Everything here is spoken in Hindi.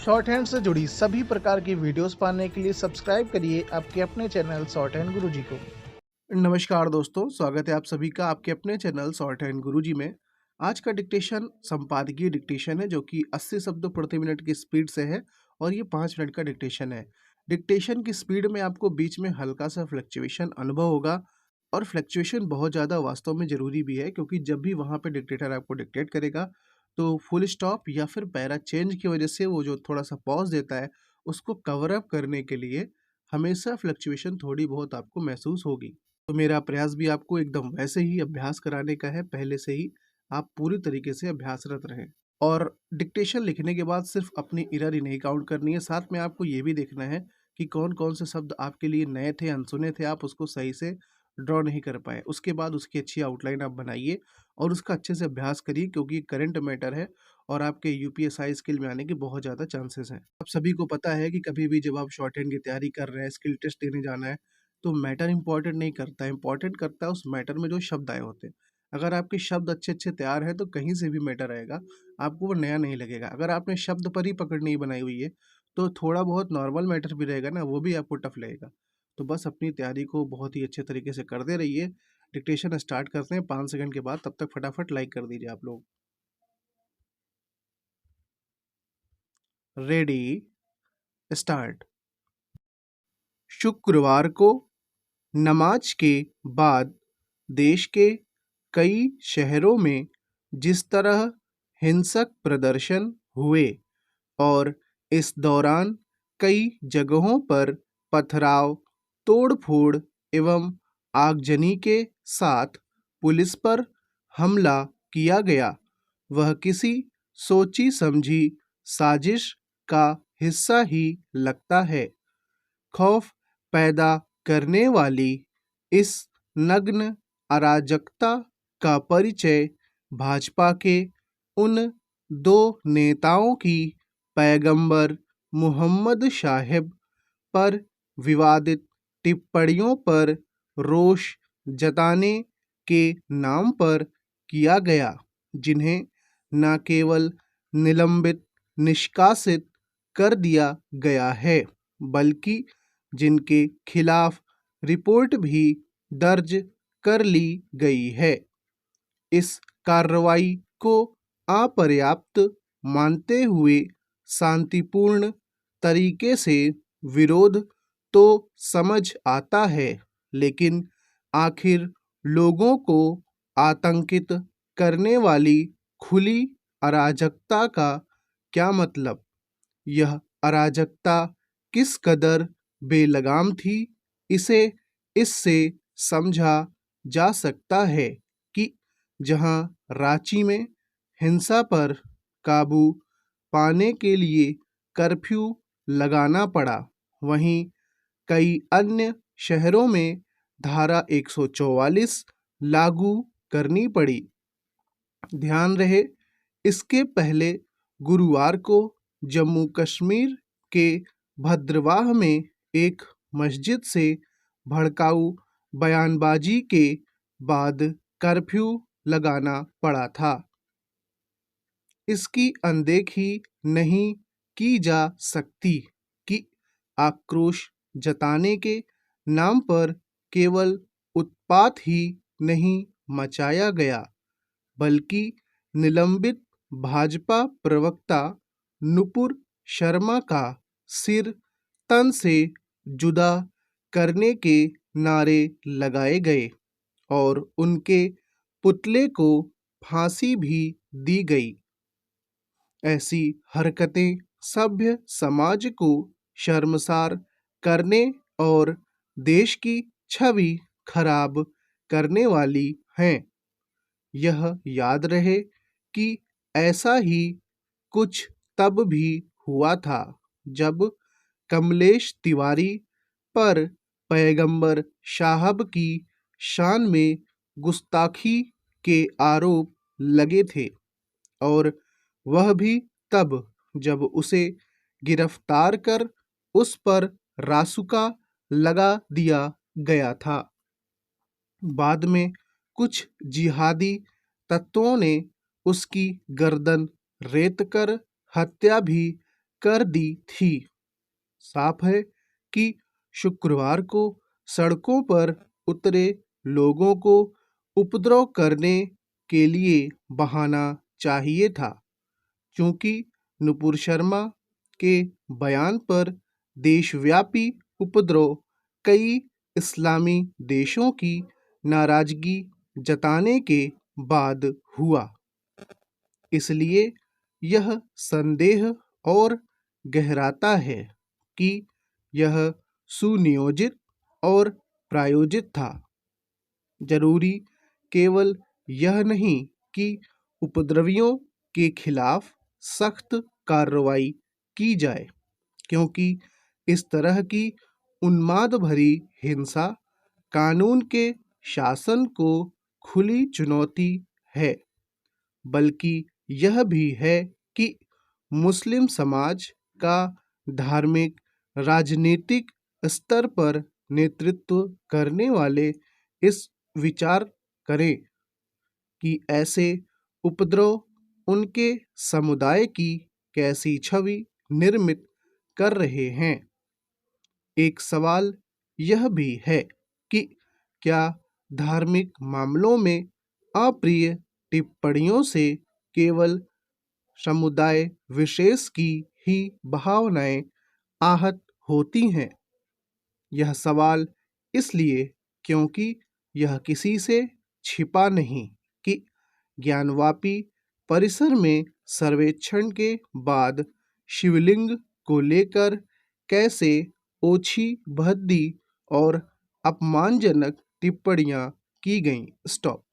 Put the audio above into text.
शॉर्ट हैंड से जुड़ी सभी प्रकार की वीडियोस पाने के लिए सब्सक्राइब करिए आपके अपने चैनल शॉर्ट हैंड गुरुजी को। नमस्कार दोस्तों, स्वागत है आप सभी का आपके अपने चैनल शॉर्ट हैंड गुरुजी में। आज का डिक्टेशन संपादकीय डिक्टेशन है जो कि 80 शब्द प्रति मिनट की स्पीड से है और ये 5 मिनट का डिक्टेशन है। डिक्टेशन की स्पीड में आपको बीच में हल्का सा फ्लक्चुएशन अनुभव होगा और फ्लक्चुएशन बहुत ज़्यादा वास्तव में ज़रूरी भी है, क्योंकि जब भी वहाँ पे डिक्टेटर आपको डिक्टेट करेगा तो फुल स्टॉप या फिर पैरा चेंज की वजह से वो जो थोड़ा सा पॉज देता है उसको कवर अप करने के लिए हमेशा फ्लक्चुएशन थोड़ी बहुत आपको महसूस होगी। तो मेरा प्रयास भी आपको एकदम वैसे ही अभ्यास कराने का है, पहले से ही आप पूरी तरीके से अभ्यासरत रहें। और डिक्टेशन लिखने के बाद सिर्फ अपनी एरर ही नहीं काउंट करनी है, साथ में आपको ये भी देखना है कि कौन कौन से शब्द आपके लिए नए थे, अनसुने थे, आप उसको सही से ड्रॉ नहीं कर पाए। उसके बाद उसकी अच्छी आउटलाइन आप बनाइए और उसका अच्छे से अभ्यास करिए, क्योंकि करंट मैटर है और आपके यूपीएसआई स्किल में आने के बहुत ज़्यादा चांसेस हैं। आप सभी को पता है कि कभी भी जब आप शॉर्ट हैंड की तैयारी कर रहे हैं, स्किल टेस्ट देने जाना है, तो मैटर इंपॉर्टेंट नहीं करता है, इंपॉर्टेंट करता है उस मैटर में जो शब्द आए होते हैं। अगर आपके शब्द अच्छे-अच्छे तैयार हैं तो कहीं से भी मैटर आएगा, आपको वो नया नहीं लगेगा। अगर आपने शब्द पर ही पकड़ नहीं बनाई हुई है, तो थोड़ा बहुत नॉर्मल मैटर भी रहेगा ना, वो भी आपको टफ लगेगा। तो बस अपनी तैयारी को बहुत ही अच्छे तरीके से करते रहिए। डिक्टेशन स्टार्ट करते हैं 5 सेकंड के बाद, तब तक फटाफट लाइक कर दीजिए आप लोग। Ready, start. शुक्रवार को नमाज के बाद देश के कई शहरों में जिस तरह हिंसक प्रदर्शन हुए और इस दौरान कई जगहों पर पथराव, तोड़फोड़ एवं आगजनी के साथ पुलिस पर हमला किया गया, वह किसी सोची समझी साजिश का हिस्सा ही लगता है। खौफ पैदा करने वाली इस नग्न अराजकता का परिचय भाजपा के उन दो नेताओं की पैगंबर मोहम्मद साहिब पर विवादित टिप्पणियों पर रोष जताने के नाम पर किया गया, जिन्हें न केवल निलंबित निष्कासित कर दिया गया है, बल्कि जिनके खिलाफ रिपोर्ट भी दर्ज कर ली गई है। इस कार्रवाई को अपर्याप्त मानते हुए शांतिपूर्ण तरीके से विरोध तो समझ आता है, लेकिन आखिर लोगों को आतंकित करने वाली खुली अराजकता का क्या मतलब? यह अराजकता किस कदर बेलगाम थी, इसे इससे समझा जा सकता है कि जहां रांची में हिंसा पर काबू पाने के लिए कर्फ्यू लगाना पड़ा, वहीं कई अन्य शहरों में धारा 144 लागू करनी पड़ी। ध्यान रहे, इसके पहले गुरुवार को जम्मू कश्मीर के भद्रवाह में एक मस्जिद से भड़काऊ बयानबाजी के बाद कर्फ्यू लगाना पड़ा था। इसकी अनदेखी नहीं की जा सकती कि आक्रोश जताने के नाम पर केवल उत्पात ही नहीं मचाया गया, बल्कि निलंबित भाजपा प्रवक्ता नुपुर शर्मा का सिर तन से जुदा करने के नारे लगाए गए और उनके पुतले को फांसी भी दी गई। ऐसी हरकतें सभ्य समाज को शर्मसार करने और देश की छवि खराब करने वाली हैं। यह याद रहे कि ऐसा ही कुछ तब भी हुआ था जब कमलेश तिवारी पर पैगंबर साहब की शान में गुस्ताखी के आरोप लगे थे, और वह भी तब जब उसे गिरफ्तार कर उस पर रासुका लगा दिया गया था। बाद में कुछ जिहादी तत्वों ने उसकी गर्दन रेत कर हत्या भी कर दी थी। साफ है कि शुक्रवार को सड़कों पर उतरे लोगों को उपद्रव करने के लिए बहाना चाहिए था, क्योंकि नुपुर शर्मा के बयान पर देशव्यापी उपद्रव कई इस्लामी देशों की नाराजगी जताने के बाद हुआ। इसलिए यह संदेह और गहराता है कि यह सुनियोजित और प्रायोजित था। जरूरी केवल यह नहीं कि उपद्रवियों के खिलाफ सख्त कार्रवाई की जाए, क्योंकि इस तरह की उन्माद भरी हिंसा कानून के शासन को खुली चुनौती है, बल्कि यह भी है कि मुस्लिम समाज का धार्मिक राजनीतिक स्तर पर नेतृत्व करने वाले इस विचार करें कि ऐसे उपद्रव उनके समुदाय की कैसी छवि निर्मित कर रहे हैं। एक सवाल यह भी है कि क्या धार्मिक मामलों में अप्रिय टिप्पणियों से केवल समुदाय विशेष की ही भावनाएं आहत होती हैं? यह सवाल इसलिए क्योंकि यह किसी से छिपा नहीं कि ज्ञानवापी परिसर में सर्वेक्षण के बाद शिवलिंग को लेकर कैसे ओछी भद्दी और अपमानजनक टिप्पणियां की गईं। स्टॉप।